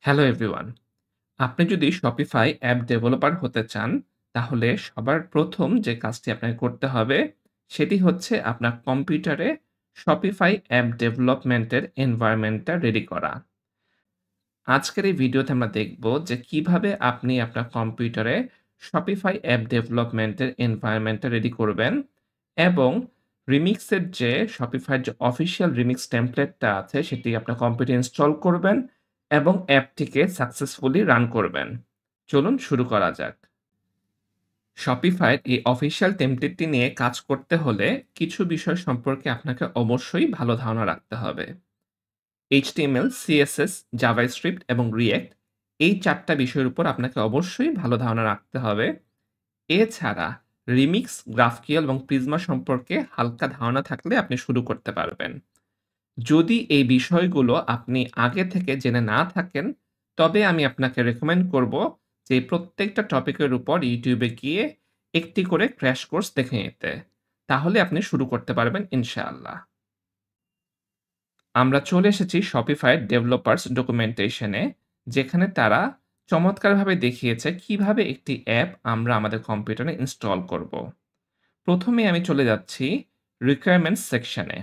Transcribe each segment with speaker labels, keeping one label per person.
Speaker 1: Hello everyone. আপনি যদি Shopify app developer হতে চান, তাহলে সবার ১ম যে কাজটি আপনাকে করতে হবে, সেটি হচ্ছে আপনার কম্পিউটারে Shopify অ্যাপ ডেভেলপমেন্টের এনভায়রনমেন্টটা রেডি করা। আজকের এই ভিডিওতে আমরা দেখব যে কিভাবে আপনি আপনার কম্পিউটারে Shopify অ্যাপ ডেভেলপমেন্টের এনভায়রনমেন্টটা রেডি করবেন এবং রিমিক্সের যে Shopify এর যে অফিসিয়াল রিমিক্স টেমপ্লেটটা আছে, সেটি আপনার কম্পিউটারে ইনস্টল করবেন এবং অ্যাপটিকে সাকসেসফুলি রান করবেন। চলুন শুরু করা যাক। Shopify এর এই অফিসিয়াল টেমপ্লেটটি নিয়ে কাজ করতে হলে কিছু বিষয় সম্পর্কে আপনাকে অবশ্যই ভালো ধারণা রাখতে হবে। HTML, CSS, JavaScript এবং React এই ৪ টা বিষয়ের উপর আপনাকে অবশ্যই ভালো ধারণা রাখতে হবে। এছাড়া Remix, GraphQL এবং Prisma সম্পর্কে হালকা ধারণা থাকলে আপনি শুরু করতে পারবেন। যদি এই বিষয়গুলো আপনি আগে থেকে জেনে না থাকেন, তবে আমি আপনাকে রেকমেন্ড করব যে প্রত্যেকটা টপিকের উপর YouTube এ গিয়ে একটি করে ক্র্যাশ কোর্স দেখে নিতে। তাহলে আপনি শুরু করতে পারবেন ইনশাআল্লাহ। আমরা চলে এসেছি Shopify ডেভেলপারস ডকুমেন্টেশন এ, যেখানে তারা চমৎকারভাবে দেখিয়েছে কিভাবে একটি অ্যাপ আমরা আমাদের কম্পিউটারে ইনস্টল করব। ১ম এ আমি চলে যাচ্ছি রিকোয়ারমেন্টস সেকশনে।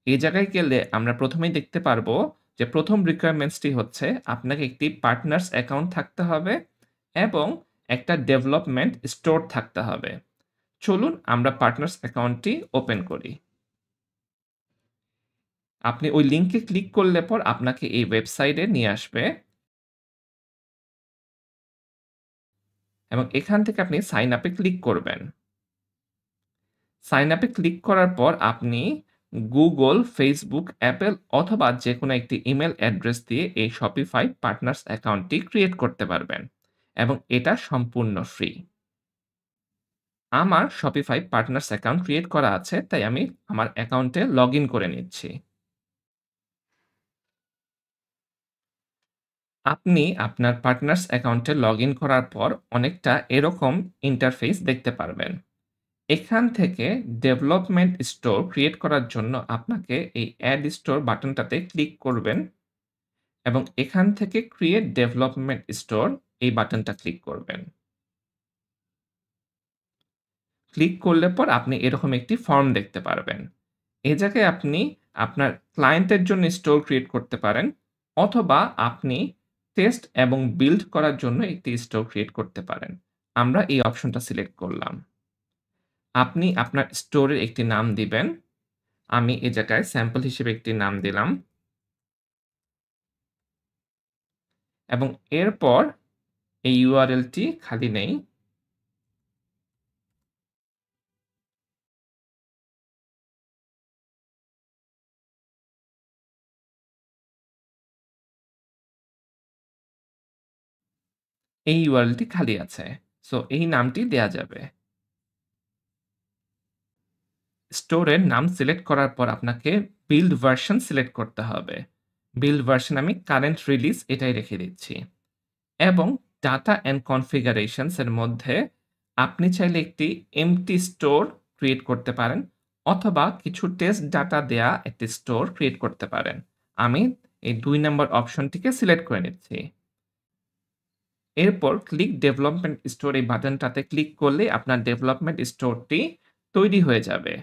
Speaker 1: এই জায়গায় গেলে আমরা ১ম এই দেখতে পারবো যে ১ম রিকোয়ারমেন্টস টি হচ্ছে আপনাকে একটি পার্টনার্স অ্যাকাউন্ট থাকতে হবে এবং একটা ডেভেলপমেন্ট স্টোর থাকতে হবে। চলুন আমরা পার্টনার্স অ্যাকাউন্টটি ওপেন করি। আপনি ওই লিংকে ক্লিক করলে পর আপনাকে এই ওয়েবসাইটে নিয়ে আসবে এবং এখান থেকে আপনি সাইন আপ এ ক্লিক করবেন। সাইন আপ এ ক্লিক করার পর আপনি Google, Facebook, Apple অথবা যেকোনো একটি ইমেইল অ্যাড্রেস দিয়ে এই Shopify পার্টনার্স অ্যাকাউন্টটি ক্রিয়েট করতে পারবেন এবং এটা সম্পূর্ণ ফ্রি। আমার Shopify পার্টনার্স অ্যাকাউন্ট ক্রিয়েট করা আছে, তাই আমি আমার অ্যাকাউন্টে লগইন করে নিচ্ছি। আপনি আপনার পার্টনার্স অ্যাকাউন্টে লগইন করার পর অনেকটা এরকম ইন্টারফেস দেখতে পারবেন। এখান থেকে ডেভেলপমেন্ট স্টোর ক্রিয়েট করার জন্য আপনাকে এই অ্যাড স্টোর বাটনটাতে ক্লিক করবেন এবং এখান থেকে ক্রিয়েট ডেভেলপমেন্ট স্টোর এই বাটনটা ক্লিক করবেন। ক্লিক করলে পর আপনি এরকম একটি ফর্ম দেখতে পারবেন। এই জায়গায় আপনি আপনার ক্লায়েন্টের জন্য স্টোর ক্রিয়েট করতে পারেন অথবা আপনি টেস্ট এবং বিল্ড করার জন্য একটি স্টোর ক্রিয়েট করতে পারেন। আমরা এই অপশনটা সিলেক্ট করলাম। আপনি আপনার স্টোরের একটি নাম দিবেন। আমি এই জায়গায় স্যাম্পল হিসেবে একটি নাম দিলাম এবং এরপর এই URL টি খালি নেই। এই URL টি খালি আছে। সো এই নামটি দেয়া যাবে। স্টোরের নাম সিলেক্ট করার পর আপনাকে বিল্ড ভার্সন সিলেক্ট করতে হবে। বিল্ড ভার্সন আমি কারেন্ট রিলিজ এটাই রেখে দিচ্ছি এবং ডাটা অ্যান্ড কনফিগারেশনস এর মধ্যে আপনি চাইলে একটি এম্পটি স্টোর ক্রিয়েট করতে পারেন অথবা কিছু টেস্ট ডাটা দেয়া একটি স্টোর ক্রিয়েট করতে পারেন। আমি এই ২ নম্বর অপশনটিকে সিলেক্ট করে নিচ্ছি। এরপর ক্লিক ডেভেলপমেন্ট স্টোর এই বাটনটাতে ক্লিক করলে আপনার ডেভেলপমেন্ট স্টোরটি তৈরি হয়ে যাবে।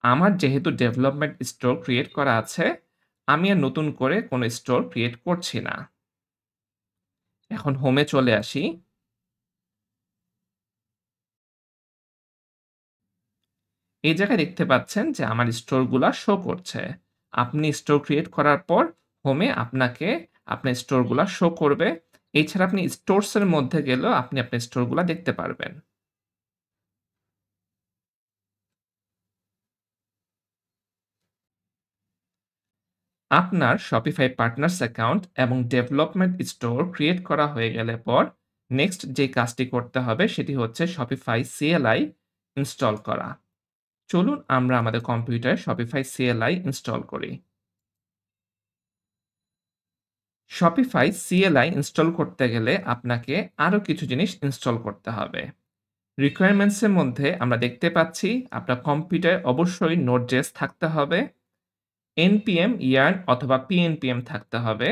Speaker 1: আমার যেহেতু ডেভেলপমেন্ট স্টোর ক্রিয়েট করা আছে, আমি আর নতুন করে কোনো স্টোর ক্রিয়েট করছি না। এখন হোমে চলে আসি। এই জায়গায় দেখতে পাচ্ছেন যে আমার স্টোরগুলা শো করছে। আপনি স্টোর ক্রিয়েট করার পর হোমে আপনাকে আপনার স্টোরগুলা শো করবে। এছাড়া আপনি স্টোরস এর মধ্যে গেলেও আপনি আপনার স্টোরগুলা দেখতে পারবেন। আপনার Shopify পার্টনার্স অ্যাকাউন্ট এবং ডেভেলপমেন্ট স্টোর ক্রিয়েট করা হয়ে গেলে পর নেক্সট যে কাজটি করতে হবে সেটি হচ্ছে Shopify CLI ইনস্টল করা। চলুন আমরা আমাদের কম্পিউটারে Shopify CLI ইনস্টল করি। Shopify CLI ইনস্টল করতে গেলে আপনাকে আরো কিছু জিনিস ইনস্টল করতে হবে। রিকোয়ারমেন্টস এর মধ্যে আমরা দেখতে পাচ্ছি আপনার কম্পিউটারে অবশ্যই Node.js থাকতে হবে, npm yarn অথবা pnpm থাকতে হবে।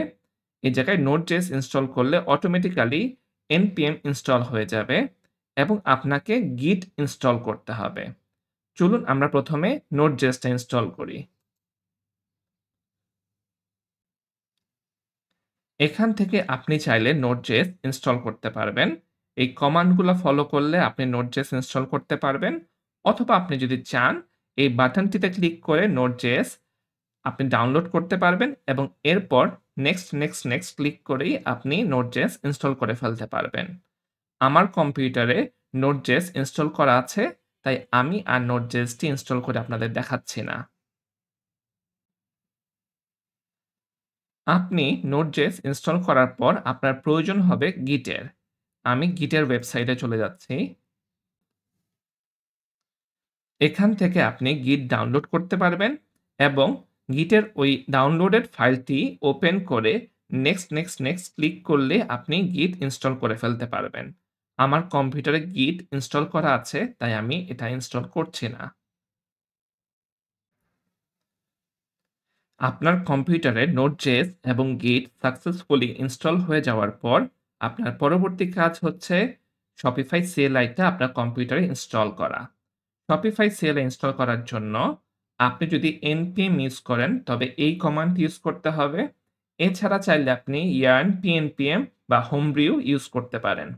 Speaker 1: এই জায়গায় Node.js ইনস্টল করলে অটোমেটিক্যালি npm ইনস্টল হয়ে যাবে এবং আপনাকে git ইনস্টল করতে হবে। চলুন আমরা প্রথমে Node.js টা ইনস্টল করি। এখান থেকে আপনি চাইলে Node.js ইনস্টল করতে পারবেন। এই কমান্ডগুলো ফলো করলে আপনি Node.js ইনস্টল করতে পারবেন। অথবা আপনি যদি চান এই বাটনটিতে ক্লিক করে Node.js আপনি ডাউনলোড করতে পারবেন এবং এরপর নেক্সট ক্লিক করেই আপনি Node.js ইনস্টল করে ফেলতে পারবেন। আমার কম্পিউটারে Node.js ইনস্টল করা আছে, তাই আমি আর Node.js টি ইনস্টল করে আপনাদের দেখাচ্ছি না। আপনি Node.js ইনস্টল করার পর আপনার প্রয়োজন হবে Git এর। আমি Git এর ওয়েবসাইটে চলে যাচ্ছি। এখান থেকে আপনি Git ডাউনলোড করতে পারবেন এবং Git এর ওই ডাউনলোডেড ফাইলটি ওপেন করে নেক্সট ক্লিক করলে আপনি Git ইনস্টল করে ফেলতে পারবেন। আমার কম্পিউটারে Git ইনস্টল করা আছে, তাই আমি এটা ইনস্টল করছি না। আপনার কম্পিউটারে Node.js এবং Git সাকসেসফুলি ইনস্টল হয়ে যাওয়ার পর আপনার পরবর্তী কাজ হচ্ছে Shopify CLI টা আপনার কম্পিউটারে ইনস্টল করা। Shopify CLI ইনস্টল করার জন্য আপনি যদি npm ইউজ করেন তবে এই কমান্ডটি ইউজ করতে হবে। এছাড়া চাইলে আপনি yarn pnpm বা homebrew ইউজ করতে পারেন।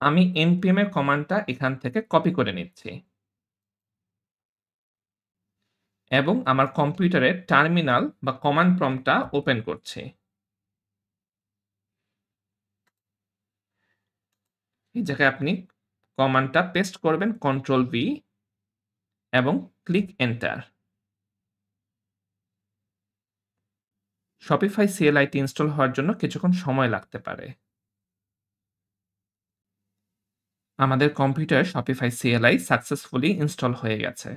Speaker 1: আমি npm এর কমান্ডটা এখান থেকে কপি করে নিচ্ছি। এবং আমার কম্পিউটারে টার্মিনাল বা কমান্ড প্রম্পটটা ওপেন করছি। এই জায়গায় আপনি কমান্ডটা পেস্ট করবেন Ctrl+V এবং ক্লিক এন্টার। Shopify CLI টি ইনস্টল হওয়ার জন্য কিছুক্ষণ সময় লাগতে পারে। আমাদের কম্পিউটারে Shopify CLI সাকসেসফুলি ইনস্টল হয়ে গেছে।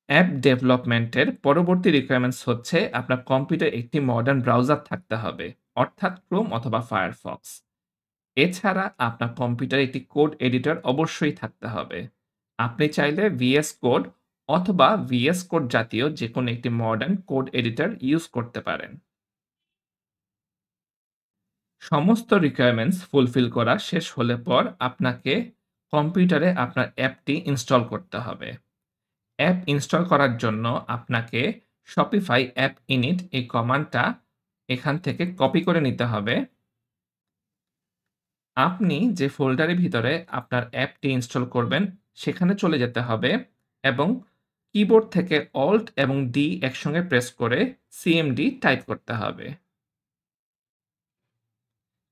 Speaker 1: অ্যাপ ডেভেলপমেন্টের পরবর্তী রিকোয়ারমেন্টস হচ্ছে আপনার কম্পিউটারে একটি মডার্ন ব্রাউজার থাকতে হবে, অর্থাৎ Chrome অথবা Firefox। এছাড়া আপনার কম্পিউটারে একটি কোড এডিটর অবশ্যই থাকতে হবে। আপনি চাইলে VS Code অথবা VS Code জাতীয় যেকোনো একটি মডার্ন কোড এডিটর ইউজ করতে পারেন। সমস্ত রিকোয়ারমেন্টস ফুলফিল করা শেষ হলে পর আপনাকে কম্পিউটারে আপনার অ্যাপটি ইনস্টল করতে হবে। অ্যাপ ইনস্টল করার জন্য আপনাকে Shopify app init এই কমান্ডটা এখান থেকে কপি করে নিতে হবে। আপনি যে ফোল্ডারের ভিতরে আপনার অ্যাপটি ইনস্টল করবেন সেখানে চলে যেতে হবে এবং কিবোর্ড থেকে Alt এবং D একসঙ্গে প্রেস করে cmd টাইপ করতে হবে।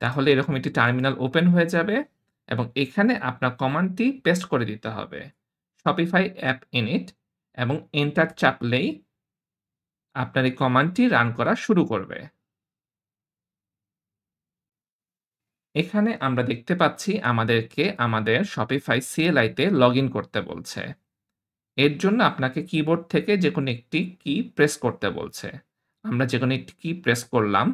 Speaker 1: তাহলে এরকম একটি টার্মিনাল ওপেন হয়ে যাবে এবং এখানে আপনার কমান্ডটি পেস্ট করে দিতে হবে। Shopify app init এবং এন্টার চাপলেই আপনার এই কমান্ডটি রান করা শুরু করবে। এখানে আমরা দেখতে পাচ্ছি আমাদেরকে আমাদের Shopify CLI তে লগইন করতে বলছে। এর জন্য আপনাকে কিবোর্ড থেকে যেকোনো একটি কি প্রেস করতে বলছে। আমরা যেকোনো একটি কি প্রেস করলাম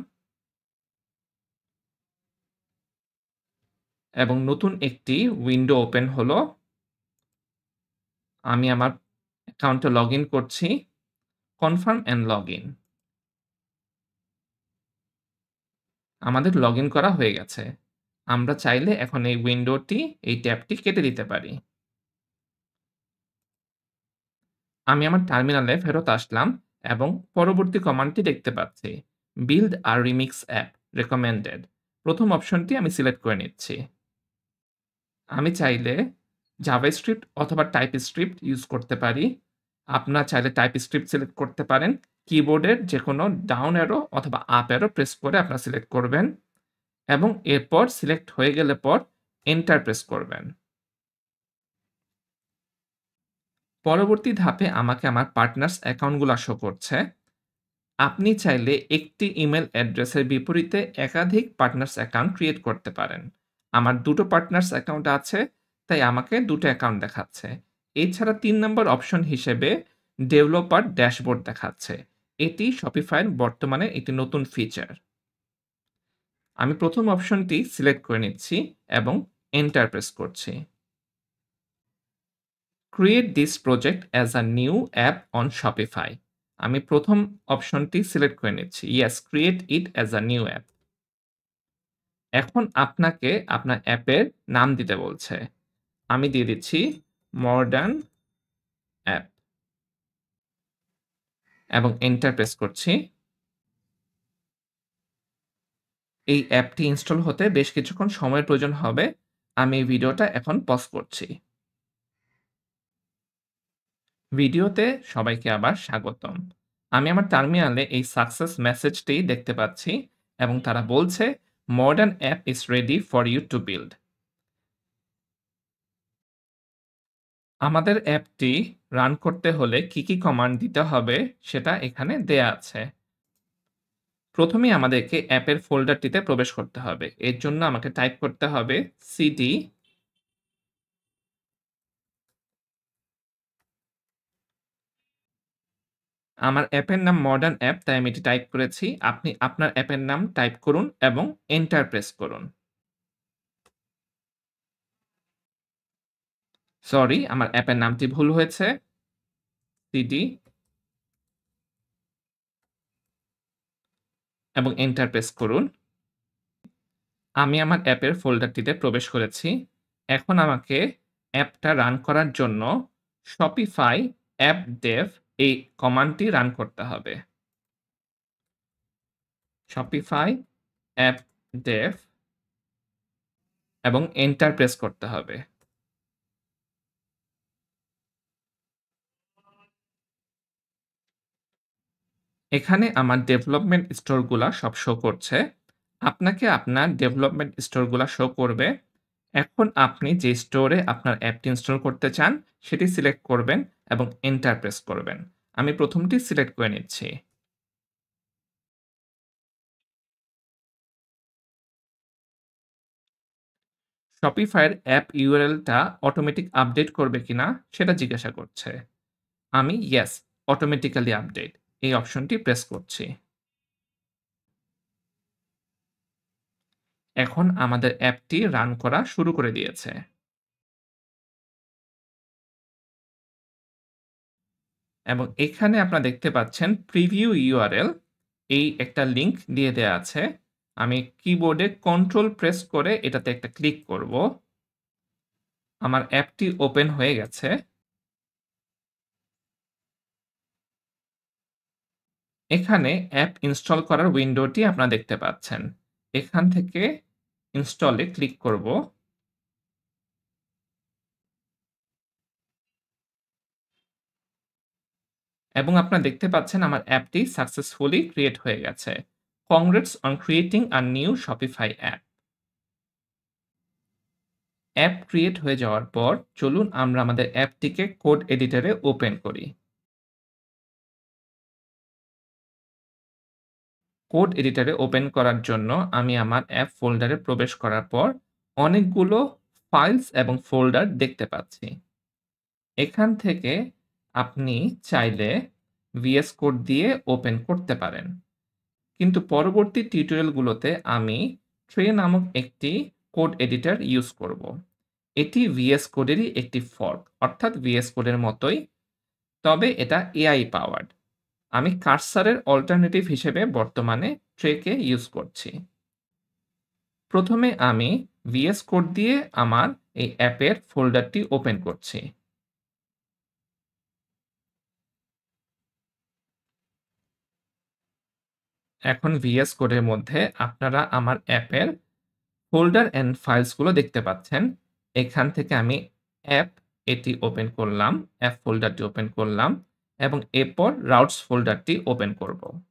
Speaker 1: এবং নতুন একটি উইন্ডো ওপেন হলো। আমি আমার অ্যাকাউন্টে লগইন করছি। Confirm and login. আমাদের লগইন করা হয়ে গেছে। আমরা চাইলে এখন এই উইন্ডোটি, এই ট্যাবটি কেটে দিতে পারি। আমি আমার টার্মিনালে ফেরত আসলাম এবং পরবর্তী কমান্ডটি দেখতে পাচ্ছি। Build a remix app recommended. প্রথম অপশনটি আমি সিলেক্ট করে নিচ্ছি। আমি চাইলে জাভাস্ক্রিপ্ট অথবা টাইপস্ক্রিপ্ট ইউজ করতে পারি। আপনারা চাইলে টাইপস্ক্রিপ্ট সিলেক্ট করতে পারেন। কিবোর্ডের যেকোনো ডাউন অ্যারো অথবা আপ অ্যারো প্রেস করে আপনারা সিলেক্ট করবেন এবং এরপর সিলেক্ট হয়ে গেলে পর এন্টার প্রেস করবেন। পরবর্তী ধাপে আমাকে আমার পার্টনার্স অ্যাকাউন্টগুলা শো করছে। আপনি চাইলে একটি ইমেইল অ্যাড্রেসের বিপরীতে একাধিক পার্টনার্স অ্যাকাউন্ট ক্রিয়েট করতে পারেন। আমার ২ টো পার্টনার্স অ্যাকাউন্ট আছে, তাই আমাকে ২ টো অ্যাকাউন্ট দেখাচ্ছে। এছাড়া ৩ নম্বর অপশন হিসেবে ডেভেলপার ড্যাশবোর্ড দেখাচ্ছে। এটি Shopify এর বর্তমানে একটি নতুন ফিচার। আমি প্রথম অপশনটি সিলেক্ট করে নিচ্ছি এবং এন্টার প্রেস করছি। Create this project as a new app on Shopify. আমি ১ম অপশনটি সিলেক্ট করে নিচ্ছি। Yes, create it as a new app. এখন আপনাকে আপনার অ্যাপের নাম দিতে বলছে। আমি দিয়ে দিচ্ছি মডার্ন অ্যাপ এবং এন্টার প্রেস করছি। এই অ্যাপটি ইনস্টল হতে বেশ কিছুক্ষণ সময়ের প্রয়োজন হবে। আমি এই ভিডিওটা এখন পজ করছি। ভিডিওতে সবাইকে আবার স্বাগতম। আমি আমার টার্মিনালে এই সাকসেস মেসেজটি দেখতে পাচ্ছি এবং তারা বলছে, "modern app is ready for you to build." আমাদের অ্যাপটি রান করতে হলে কি কমান্ড দিতে হবে সেটা এখানে দেয়া আছে। প্রথমেই আমাদেরকে অ্যাপের ফোল্ডারটিতে প্রবেশ করতে হবে। এর জন্য আমাকে টাইপ করতে হবে সিডি। আমার অ্যাপের নাম মডার্ন অ্যাপ, তাই আমি এটি টাইপ করেছি। আপনি আপনার অ্যাপের নাম টাইপ করুন এবং এন্টার প্রেস করুন। সরি, আমার অ্যাপের নামটি ভুল হয়েছে। সিডি এবং এন্টার প্রেস করুন। আমি আমার অ্যাপের ফোল্ডারটিতে প্রবেশ করেছি। এখন আমাকে অ্যাপটা রান করার জন্য Shopify অ্যাপ ডেভ এই কমান্ডটি রান করতে হবে। Shopify অ্যাপ ডেভ এবং এন্টার প্রেস করতে হবে। এখানে আমার ডেভেলপমেন্ট স্টোরগুলা সব শো করছে। আপনাকে আপনার ডেভেলপমেন্ট স্টোরগুলা শো করবে। এখন আপনি যে স্টোরে আপনার অ্যাপটি ইনস্টল করতে চান সেটি সিলেক্ট করবেন এবং এন্টার প্রেস করবেন। আমি ১ম টি সিলেক্ট করে নিচ্ছি। Shopify এর অ্যাপ URL টা অটোমেটিক আপডেট করবে কিনা সেটা জিজ্ঞাসা করছে। আমি ইয়েস, অটোমেটিক্যালি আপডেট এই অপশনটি প্রেস করছি। এখন আমাদের অ্যাপটি রান করা শুরু করে দিয়েছে। এবং এখানে আপনারা দেখতে পাচ্ছেন প্রিভিউ ইউআরএল, এই একটা লিংক দিয়ে দেয়া আছে। আমি কিবোর্ডে কন্ট্রোল প্রেস করে এটাতে একটা ক্লিক করব। আমার অ্যাপটি ওপেন হয়ে গেছে। এখানে অ্যাপ ইনস্টল করার উইন্ডোটি আপনারা দেখতে পাচ্ছেন। এখান থেকে ইনস্টলে ক্লিক করব। এবং আপনারা দেখতে পাচ্ছেন আমার অ্যাপটি সাকসেসফুলি ক্রিয়েট হয়ে গেছে। Congrats on creating a new Shopify app. App create হয়ে যাওয়ার পর চলুন আমরা আমাদের অ্যাপটিকে কোড এডিটরে ওপেন করি। কোড এডিটরে ওপেন করার জন্য আমি আমার অ্যাপ ফোল্ডারে প্রবেশ করার পর অনেকগুলো ফাইলস এবং ফোল্ডার দেখতে পাচ্ছি। এখান থেকে আপনি চাইলে VS কোড দিয়ে ওপেন করতে পারেন। কিন্তু পরবর্তী টিউটোরিয়ালগুলোতে আমি ট্রে নামক একটি কোড এডিটর ইউজ করব। এটি VS কোডেরই একটি ফর্ক, অর্থাৎ VS কোডের মতোই, তবে এটা AI পাওয়ার্ড। আমি কার্সারের অল্টারনেটিভ হিসেবে বর্তমানে ট্রেকে ইউজ করছি। প্রথমে আমি VS কোড দিয়ে আমার এই অ্যাপের ফোল্ডারটি ওপেন করছি। এখন VS কোডের মধ্যে আপনারা আমার অ্যাপের ফোল্ডার অ্যান্ড ফাইলস গুলো দেখতে পাচ্ছেন। এখান থেকে আমি অ্যাপ এটি ওপেন করলাম, অ্যাপ ফোল্ডারটি ওপেন করলাম এবং এরপর রাউটস ফোল্ডারটি ওপেন করব।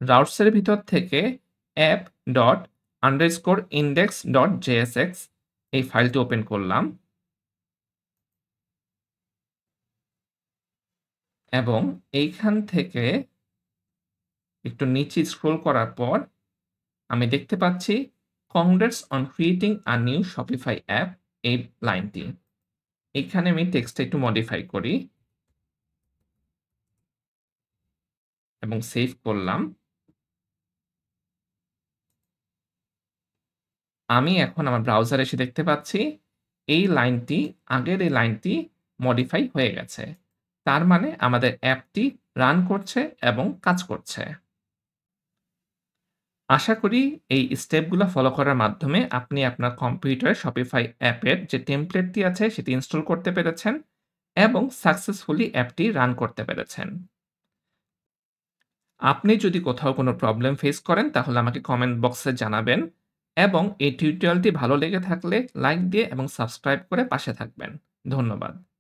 Speaker 1: রাউটস এর ভিতর থেকে app.index.jsx এই ফাইলটি ওপেন করলাম এবং এইখান থেকে একটু নিচে স্ক্রল করার পর আমি দেখতে পাচ্ছি congrats on creating a new Shopify app এই লাইনটি। এখানে আমি টেক্সটটা একটু মডিফাই করি এবং সেভ করলাম। আমি এখন আমার ব্রাউজারে এসে দেখতে পাচ্ছি এই লাইনটি, আগের এই লাইনটি মডিফাই হয়ে গেছে। তার মানে আমাদের অ্যাপটি রান করছে এবং কাজ করছে। আশা করি এই স্টেপগুলো ফলো করার মাধ্যমে আপনি আপনার কম্পিউটারে Shopify অ্যাপের যে টেমপ্লেটটি আছে সেটি ইনস্টল করতে পেরেছেন এবং সাকসেসফুলি অ্যাপটি রান করতে পেরেছেন। আপনি যদি কোথাও কোনো প্রবলেম ফেস করেন তাহলে আমাকে কমেন্ট বক্সে জানাবেন এবং এই টিউটোরিয়ালটি ভালো লেগে থাকলে লাইক দিয়ে এবং সাবস্ক্রাইব করে পাশে থাকবেন। ধন্যবাদ।